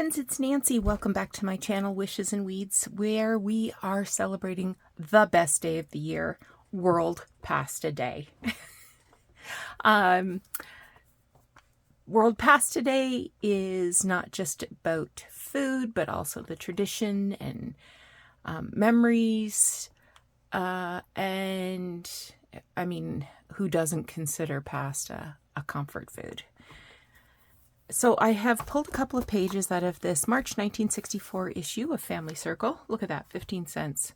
friends, it's Nancy. Welcome back to my channel, Wishes and Weeds, where we are celebrating the best day of the year, World Pasta Day. World Pasta Day is not just about food, but also the tradition and memories. And I mean, who doesn't consider pasta a comfort food? So I have pulled a couple of pages out of this March 1964 issue of Family Circle. Look at that, 15 cents.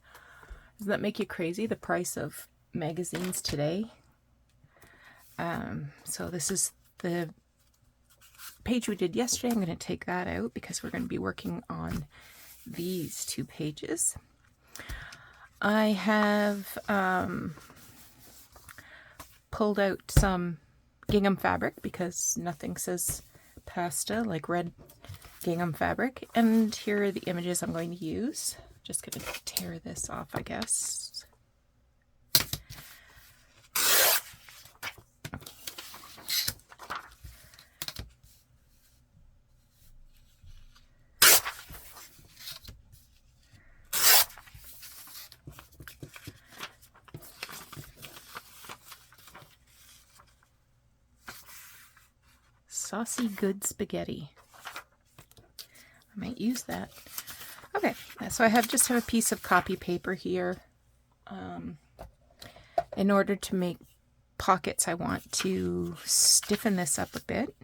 Doesn't that make you crazy, the price of magazines today? So this is the page we did yesterday. I'm going to take that out because we're going to be working on these two pages. I have pulled out some gingham fabric because nothing says pasta like red gingham fabric, and here are the images I'm going to use. Just going to tear this off, I guess. Saucy good spaghetti. I might use that. Okay, so I just have a piece of copy paper here. In order to make pockets, I want to stiffen this up a bit.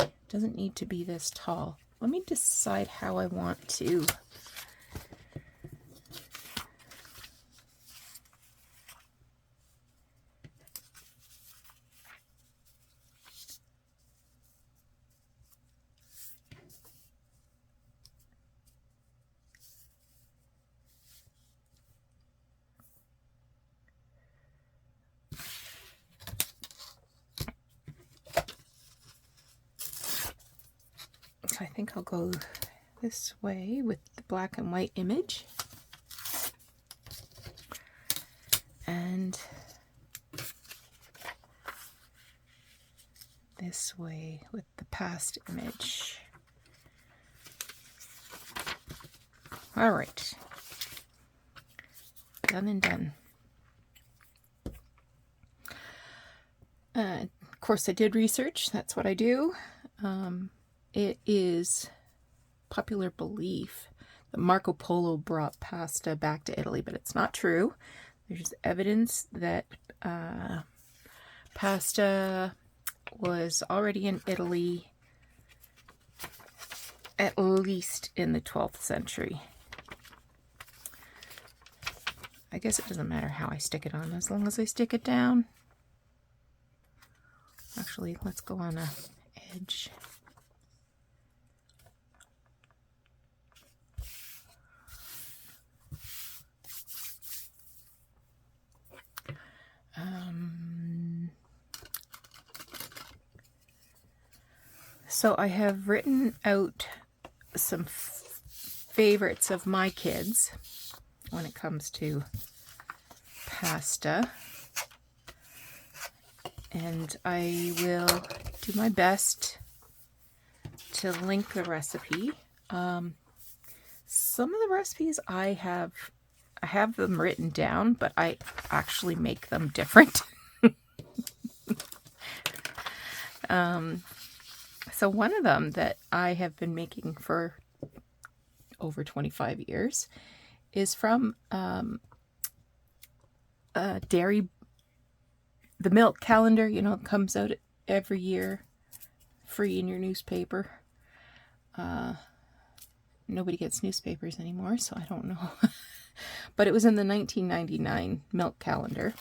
It doesn't need to be this tall. Let me decide how I want to. I think I'll go this way with the black and white image, and this way with the past image. All right, done and done. Of course, I did research. That's what I do. It is popular belief that Marco Polo brought pasta back to Italy, but it's not true. There's evidence that pasta was already in Italy at least in the 12th century. I guess it doesn't matter how I stick it on, as long as I stick it down. Actually, let's go on a edge. So I have written out some favorites of my kids when it comes to pasta, and I will do my best to link the recipe. Some of the recipes I have them written down, but I actually make them different. So one of them that I have been making for over 25 years is from dairy, the milk calendar, you know, it comes out every year free in your newspaper. Nobody gets newspapers anymore, so I don't know. But it was in the 1999 milk calendar.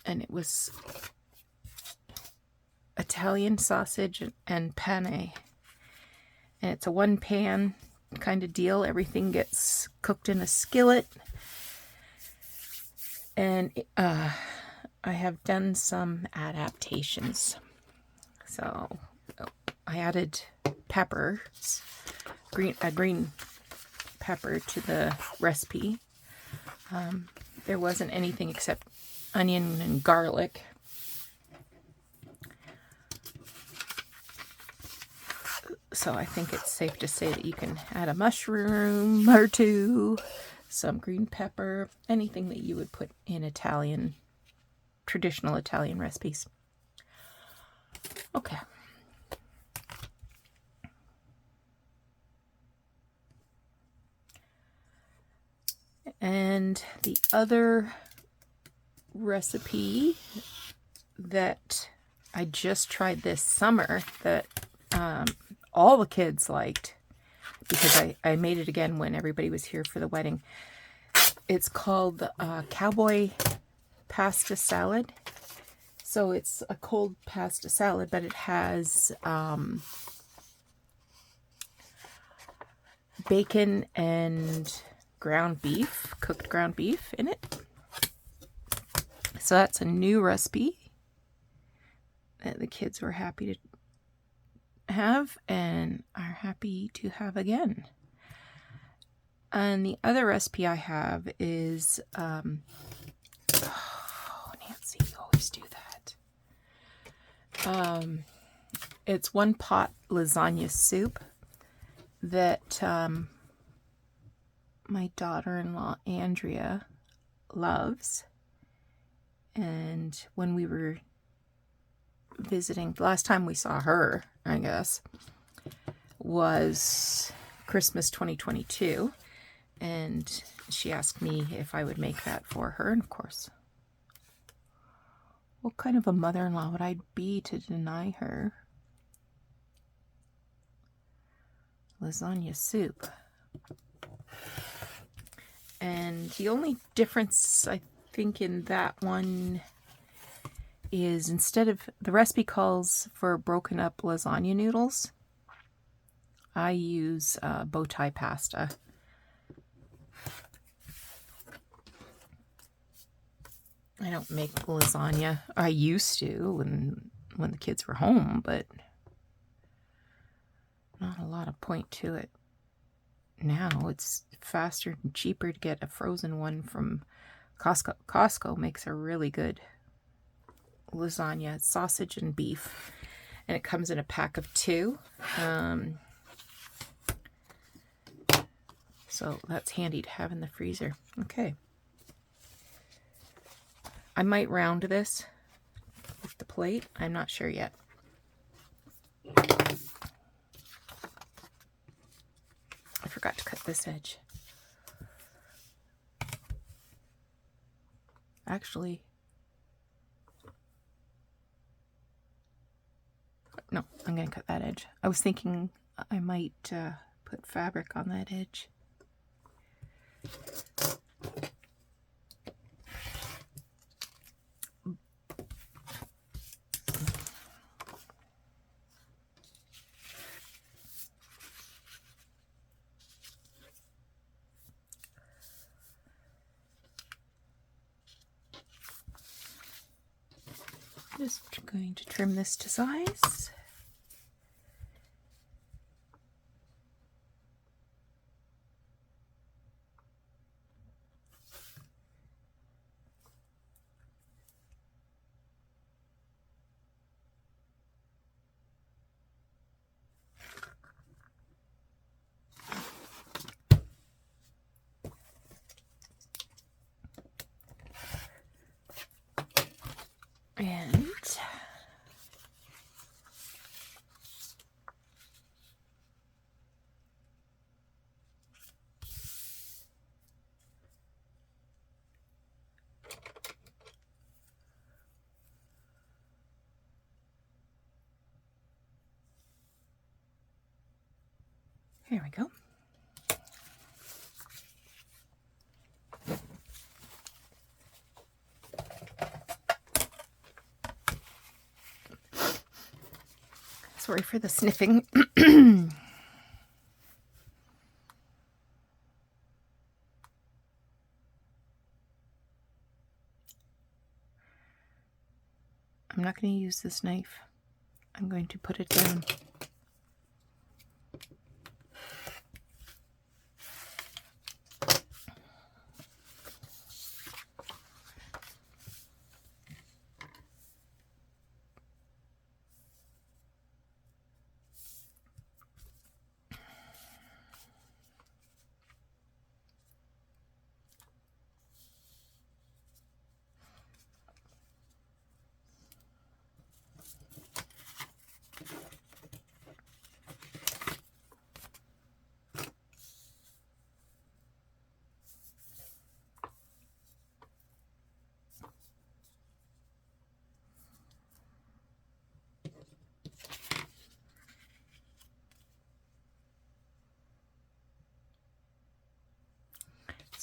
And it was Italian sausage and penne. And it's a one-pan kind of deal. Everything gets cooked in a skillet. And I have done some adaptations. So I added peppers, a green pepper to the recipe. There wasn't anything except onion and garlic. So I think it's safe to say that you can add a mushroom or two, some green pepper, anything that you would put in Italian, traditional Italian recipes. Okay. And the other recipe that I just tried this summer that all the kids liked, because I made it again when everybody was here for the wedding. It's called cowboy pasta salad. So it's a cold pasta salad, but it has bacon and ground beef, cooked ground beef in it. So that's a new recipe that the kids were happy to have and are happy to have again. And the other recipe I have is, oh, Nancy, you always do that. It's one pot lasagna soup that my daughter-in-law Andrea loves. And when we were visiting, the last time we saw her, I guess, was Christmas 2022. And she asked me if I would make that for her. And of course, what kind of a mother-in-law would I be to deny her lasagna soup? And the only difference, I think, in that one is instead of, the recipe calls for broken up lasagna noodles, I use bow tie pasta. I don't make lasagna. I used to when the kids were home, but not a lot of point to it now. It's faster and cheaper to get a frozen one from Costco. Costco makes a really good lasagna. It's sausage and beef, and it comes in a pack of 2. So that's handy to have in the freezer. Okay. I might round this with the plate. I'm not sure yet. I forgot to cut this edge. Actually, no, I'm going to cut that edge. I was thinking I might put fabric on that edge. Just going to trim this to size. And here we go. Sorry for the sniffing. I'm not going to use this knife. I'm going to put it down.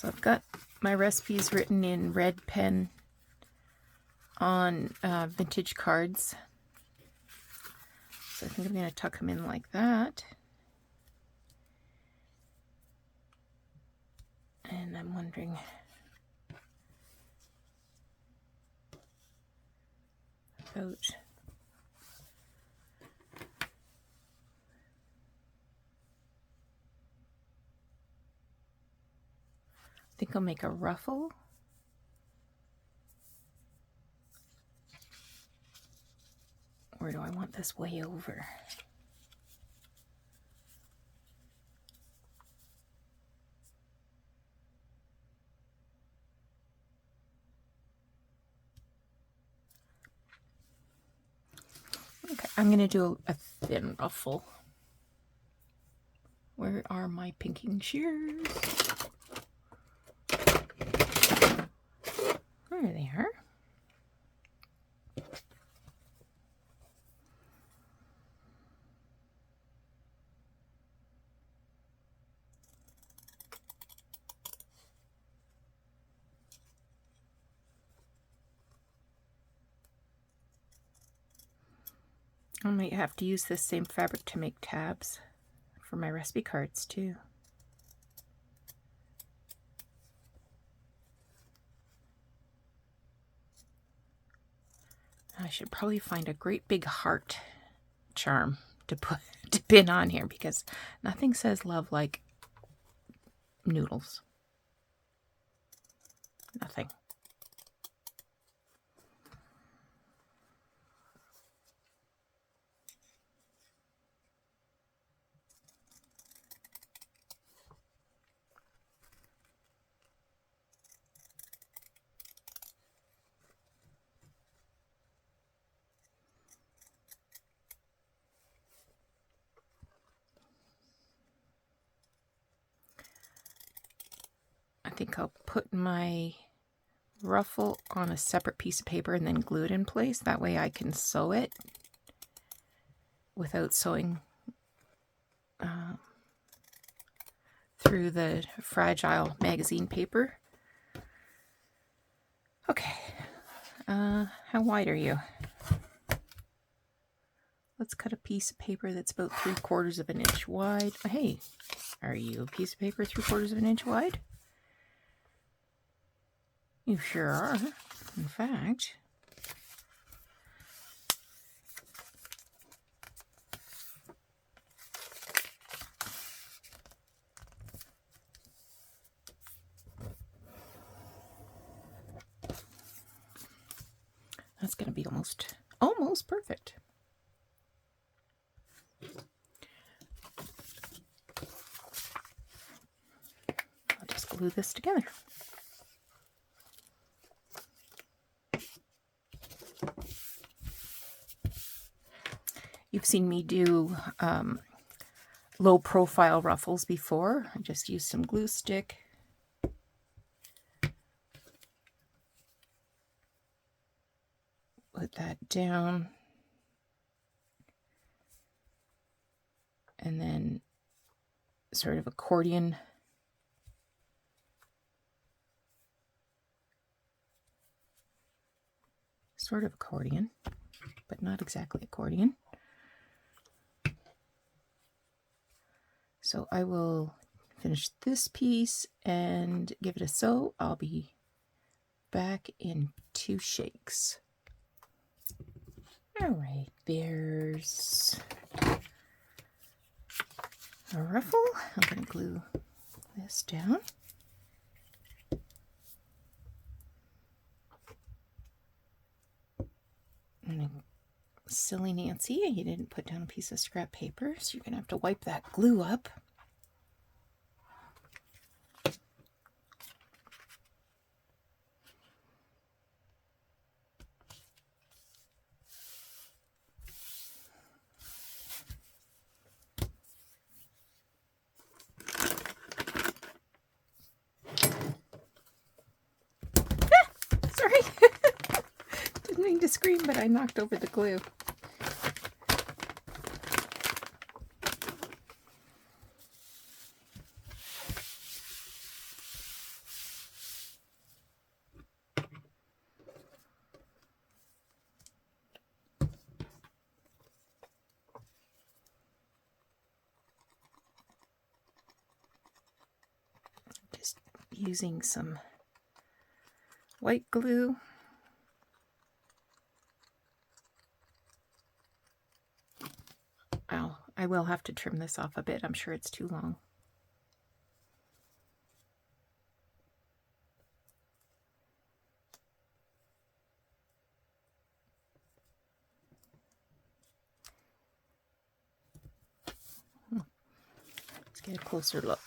I've got my recipes written in red pen on vintage cards. So I think I'm going to tuck them in like that. And I'm wondering about I think I'll make a ruffle. Or do I want this way over? Okay, I'm going to do a thin ruffle. Where are my pinking shears? There they are. I might have to use this same fabric to make tabs for my recipe cards too. I should probably find a great big heart charm to pin on here, because nothing says love like noodles. Nothing. I think I'll put my ruffle on a separate piece of paper and then glue it in place. That way I can sew it without sewing through the fragile magazine paper. Okay, how wide are you? Let's cut a piece of paper that's about 3/4 of an inch wide. Hey, are you a piece of paper 3/4 of an inch wide? You sure are, in fact. That's going to be almost perfect. I'll just glue this together. You've seen me do low profile ruffles before. I just used some glue stick. Put that down. And then sort of accordion. Sort of accordion, but not exactly accordion. So I will finish this piece and give it a sew. I'll be back in 2 shakes. All right, there's a ruffle. I'm going to glue this down. And silly Nancy, you didn't put down a piece of scrap paper, so you're going to have to wipe that glue up. Sorry. Didn't mean to scream, but I knocked over the glue. using some white glue. I will have to trim this off a bit. I'm sure it's too long. Let's get a closer look.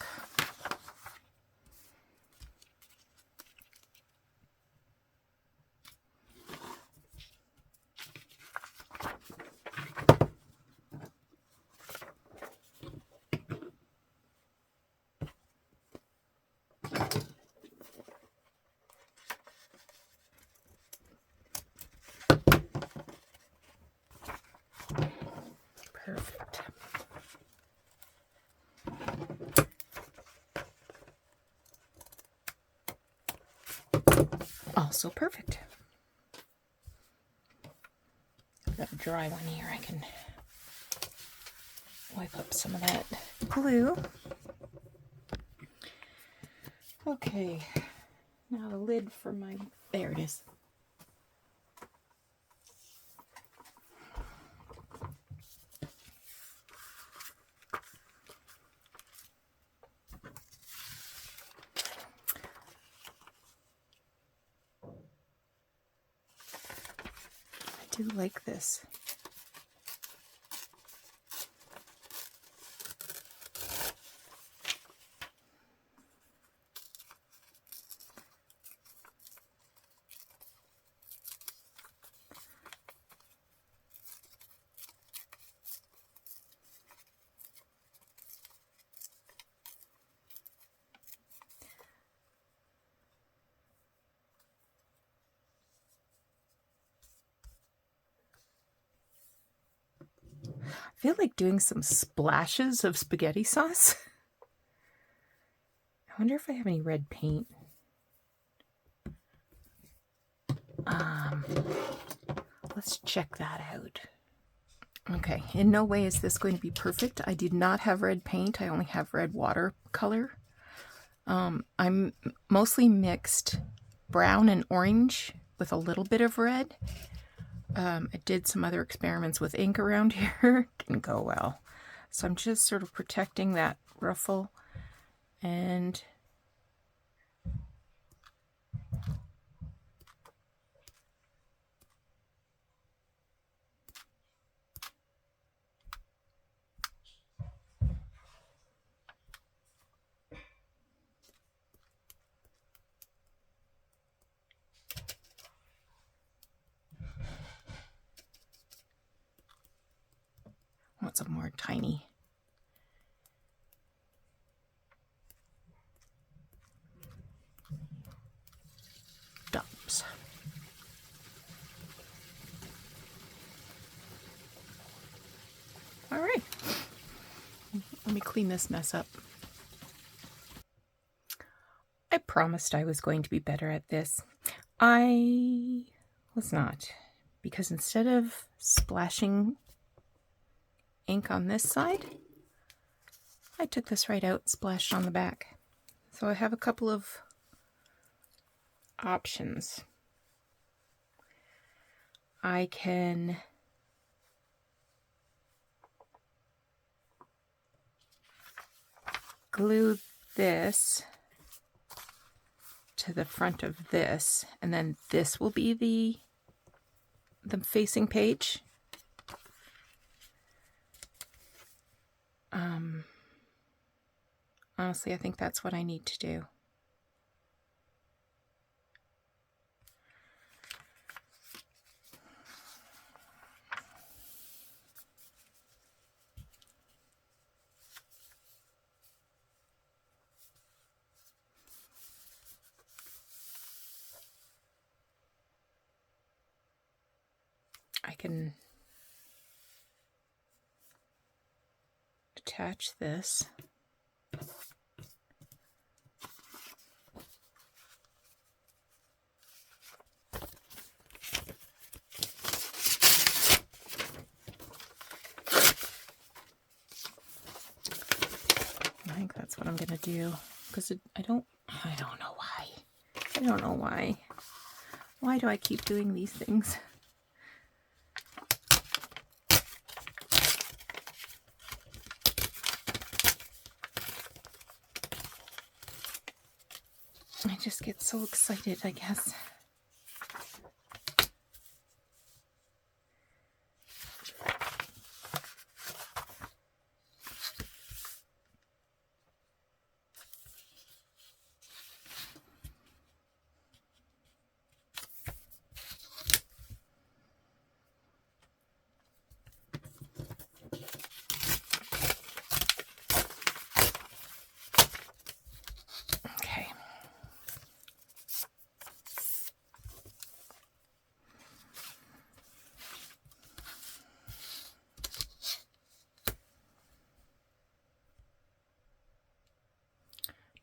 Perfect. Also perfect. I've got a dry one here. I can wipe up some of that glue. Okay, now the lid for my, there it is. I do like this. I feel like doing some splashes of spaghetti sauce. I wonder if I have any red paint. Let's check that out. Okay, in no way is this going to be perfect. I did not have red paint. I only have red watercolor. I'm mostly mixed brown and orange with a little bit of red. I did some other experiments with ink around here. Didn't go well. So I'm just sort of protecting that ruffle and want some more tiny dots. All right, let me clean this mess up. I promised I was going to be better at this. I was not, because instead of splashing ink on this side, I took this right out, splashed on the back. So I have a couple of options. I can glue this to the front of this, and then this will be the facing page. Honestly, I think that's what I need to do. I can attach this. I think that's what I'm gonna do, because I don't know I don't know why. Why do I keep doing these things? I just get so excited, I guess.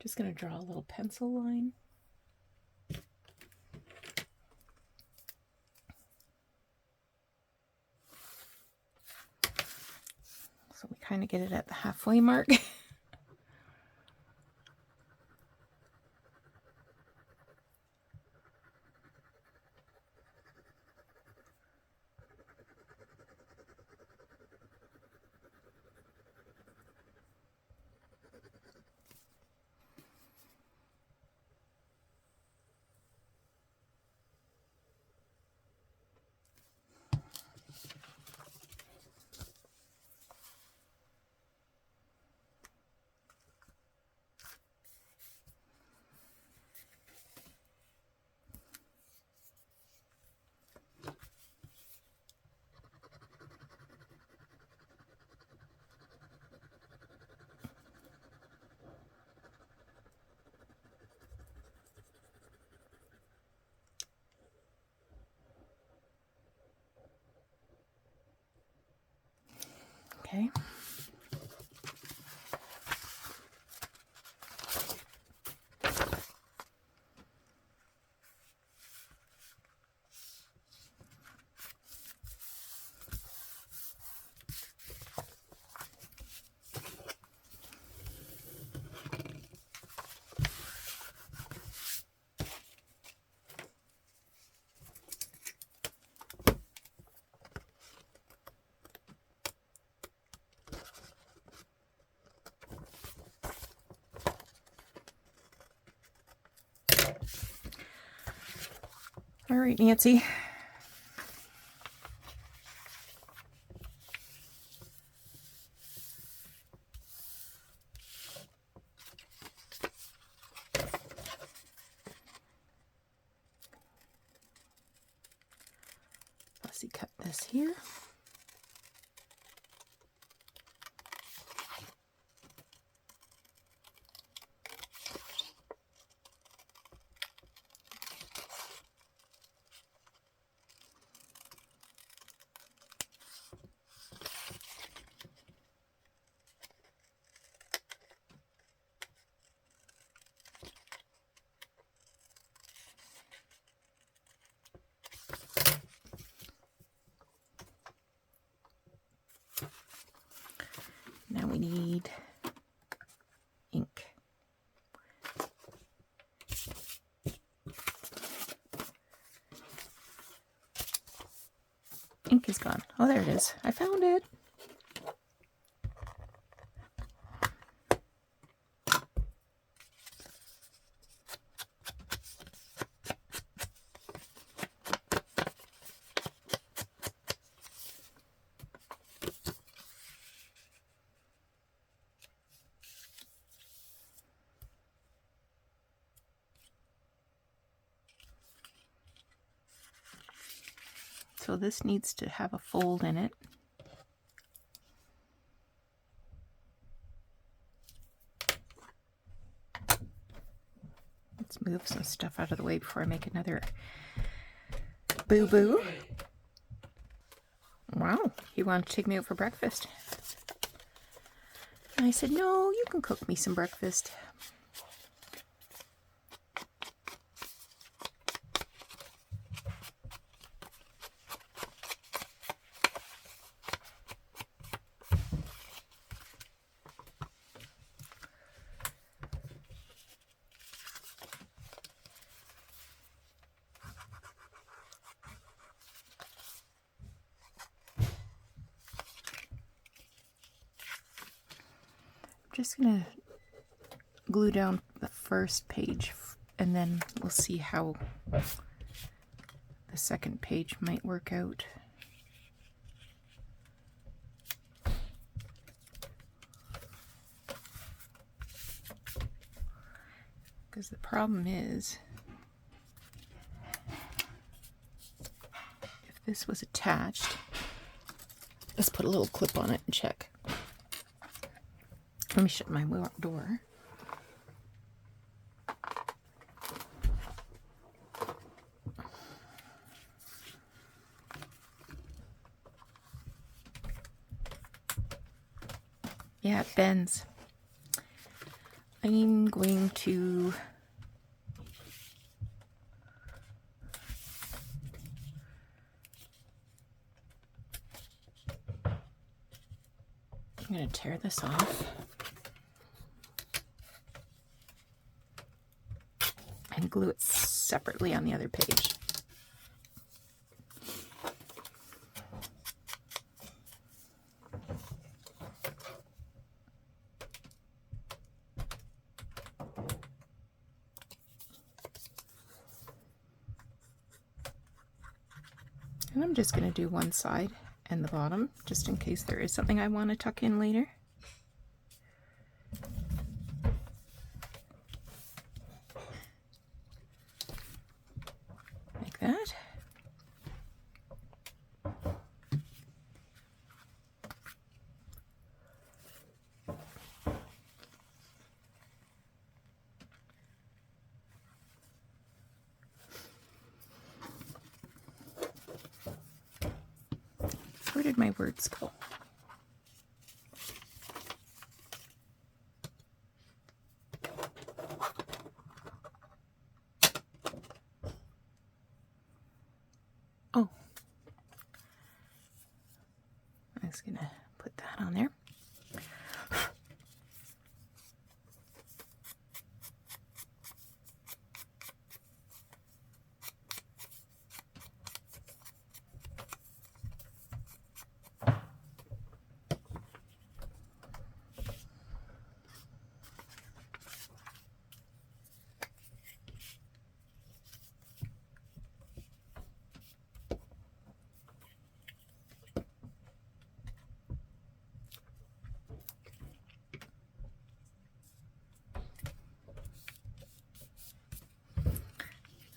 Just going to draw a little pencil line. So we kind of get it at the halfway mark. Okay. All right, Nancy. Let's see, cut this here. Now we need ink. Ink is gone. Oh, there it is. I found it. So this needs to have a fold in it. Let's move some stuff out of the way before I make another boo-boo. Wow, he wanted to take me out for breakfast. And I said, no, you can cook me some breakfast. just going to glue down the first page, and then we'll see how the second page might work out. Because the problem is, if this was attached, let's put a little clip on it and check. Let me shut my door. Yeah, it bends. I'm going to tear this off and glue it separately on the other page. And I'm just going to do one side and the bottom, just in case there is something I want to tuck in later. Like that. Where did my words go? Oh, I was gonna put that on there.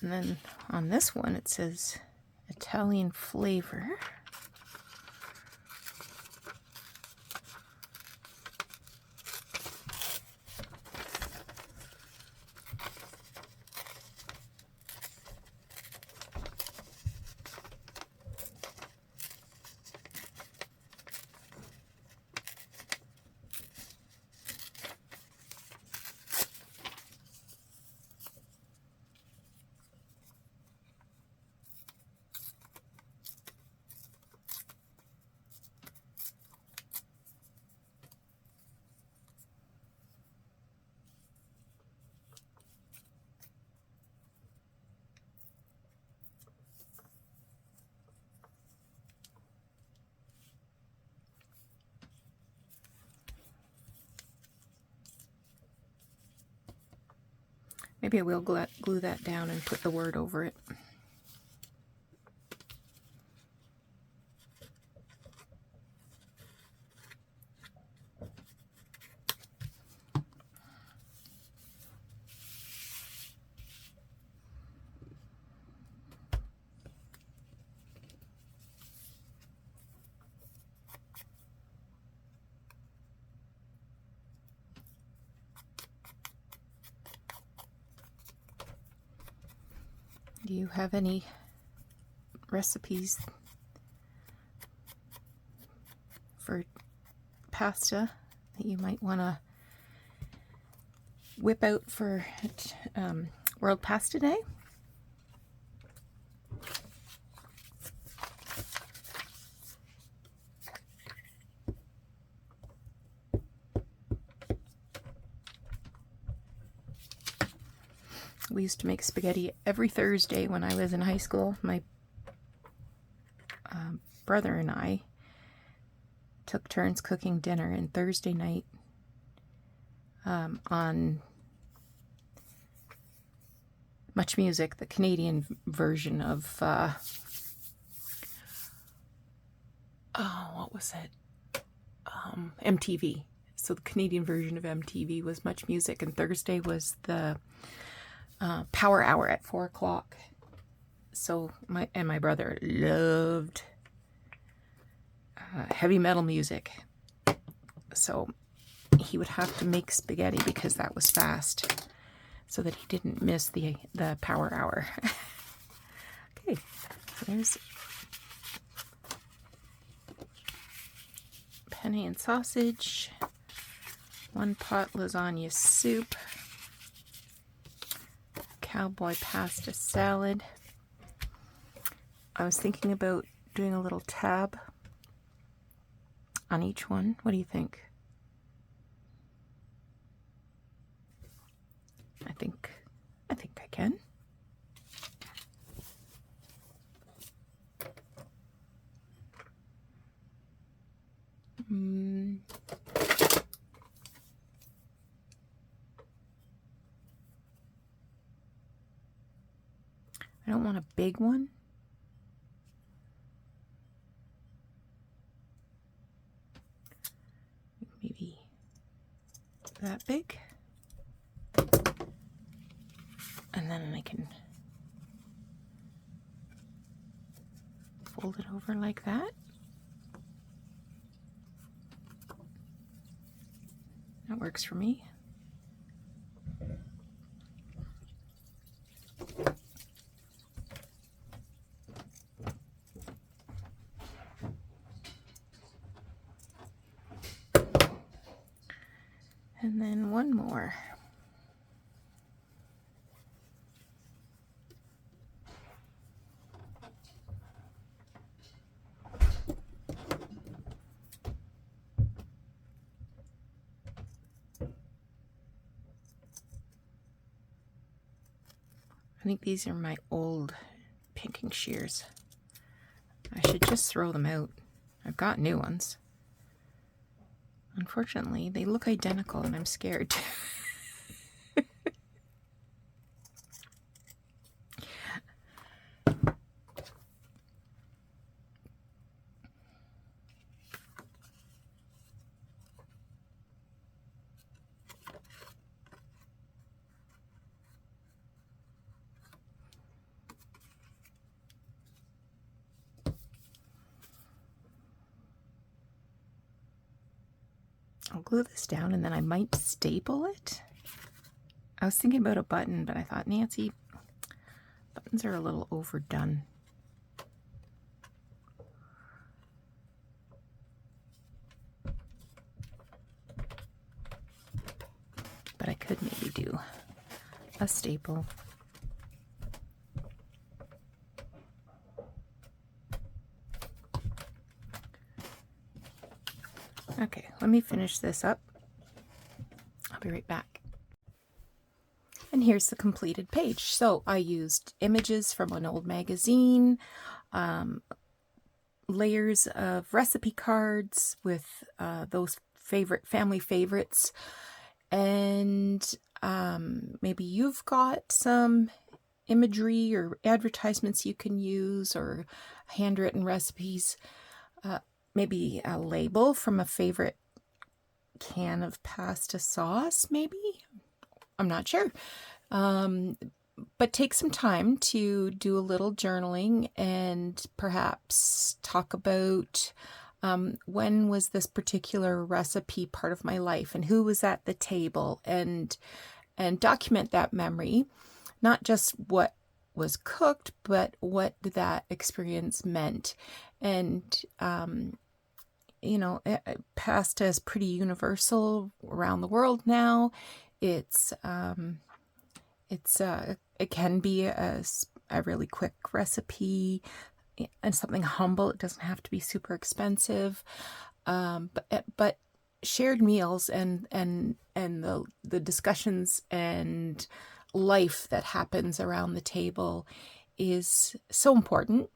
And then on this one it says Italian flavor. Maybe I will glue that down and put the word over it. Do you have any recipes for pasta that you might want to whip out for World Pasta Day? We used to make spaghetti every Thursday when I was in high school. My brother and I took turns cooking dinner, and Thursday night on Much Music, the Canadian version of, what was it? MTV. So the Canadian version of MTV was Much Music, and Thursday was the Power Hour at 4 o'clock. So my brother loved heavy metal music. So he would have to make spaghetti because that was fast, so that he didn't miss the Power Hour. Okay, there's penne and sausage, 1 pot lasagna soup, cowboy pasta salad. I was thinking about doing a little tab on each one. What do you think? I think I can. I don't want a big one. Maybe that big. And then I can fold it over like that. That works for me. And then one more. I think these are my old pinking shears. I should just throw them out. I've got new ones. Unfortunately, they look identical and I'm scared. I'll glue this down and then I might staple it. I was thinking about a button, but I thought, Nancy, buttons are a little overdone. But I could maybe do a staple. Okay, let me finish this up. I'll be right back. And here's the completed page. So I used images from an old magazine, layers of recipe cards with those family favorites, and maybe you've got some imagery or advertisements you can use, or handwritten recipes. Maybe a label from a favorite can of pasta sauce, maybe? I'm not sure. But take some time to do a little journaling and perhaps talk about when was this particular recipe part of my life and who was at the table, and document that memory, not just what was cooked, but what that experience meant. And you know, pasta is pretty universal around the world now. It can be a really quick recipe and something humble. It doesn't have to be super expensive. But shared meals and the discussions and life that happens around the table is so important.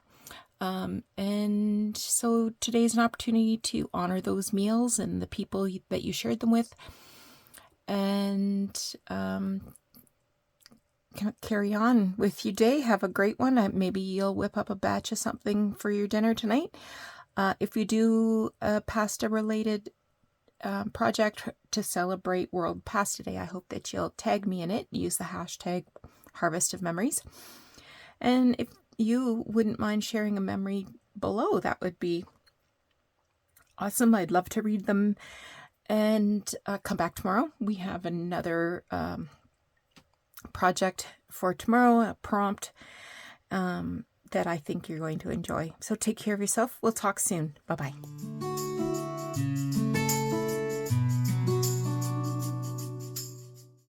And so today's an opportunity to honor those meals and the people that you shared them with, and carry on with your day. Have a great one. Maybe you'll whip up a batch of something for your dinner tonight. If you do a pasta-related project to celebrate World Pasta Day, I hope that you'll tag me in it. Use the hashtag Harvest of Memories. And if you wouldn't mind sharing a memory below, that would be awesome. I'd love to read them. And come back tomorrow. We have another project for tomorrow, a prompt that I think you're going to enjoy. So take care of yourself. We'll talk soon. Bye-bye.